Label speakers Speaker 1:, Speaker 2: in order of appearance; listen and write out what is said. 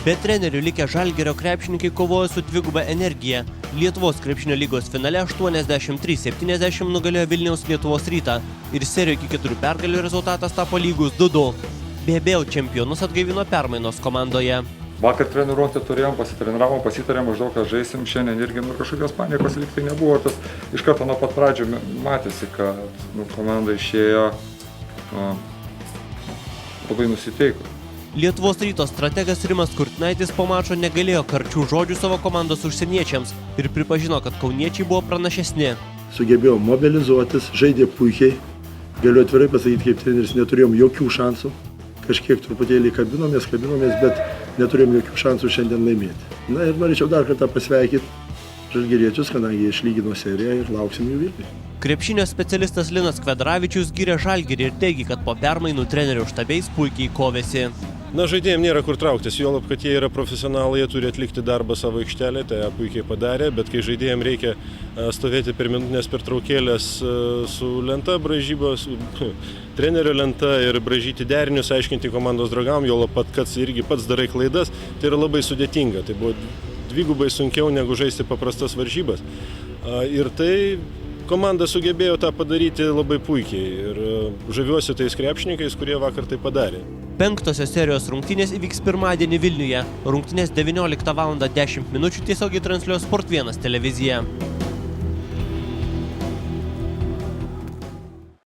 Speaker 1: Be trenerių likę Žalgirio krepšininkai kovojo su dviguba energija. Lietuvos krepšinio lygos finale 83-70 nugalėjo Vilniaus Lietuvos Rytą ir serijoje iki 4 pergalių rezultatas tapo lygus 2-2. BBL čempionus atgaivino permainos komandoje.
Speaker 2: Vakar treniruotę turėjom, pasitreniravome, pasitarėm maždaug, kad žaisim šiandien irgi kažkokios panikos lyg tai nebuvo. Tas iš karto nuo pat pradžio matėsi, kad komanda išėjo labai nusiteiko.
Speaker 1: Lietuvos Ryto strategas Rimas Kurtinaitis po mačo negalėjo karčių žodžių savo komandos užsieniečiams ir pripažino, kad kauniečiai buvo pranašesni.
Speaker 3: Sugebėjom mobilizuotis, žaidė puikiai. Galiu atvirai pasakyti, kaip treneris, neturėjom jokių šansų. Kažkiek truputėlį kabinomės, bet neturėjom jokių šansų šiandien laimėti. Na ir norėčiau dar kartą pasveikyti žalgiriečius, kadangi jie išlygino seriją ir lauksim jų Vilniuje.
Speaker 1: Krepšinio specialistas Linas Kvedravičius gyrė Žalgirį ir teigė, kad po permainų trenerių štabiais puikiai kovėsi.
Speaker 4: Na, žaidėjams nėra kur trauktis, juolab, kad jie yra profesionalai, jie turi atlikti darbą savo aikštelę, tai jie puikiai padarė, bet kai žaidėjams reikia stovėti per minutinės pertraukėlės su lenta braižybos, trenerio lenta ir braižyti derinius, aiškinti komandos draugam, juolab, kad irgi pats darai klaidas, tai yra labai sudėtinga, tai buvo dvigubai sunkiau negu žaisti paprastas varžybas. Ir tai komanda sugebėjo tą padaryti labai puikiai ir žaviuosi tais krepšininkais, kurie vakar tai padarė.
Speaker 1: Penktosios serijos rungtynės įvyks pirmadienį Vilniuje. Rungtynės 19:10 tiesiogiai transliuos Sport 1 televizija.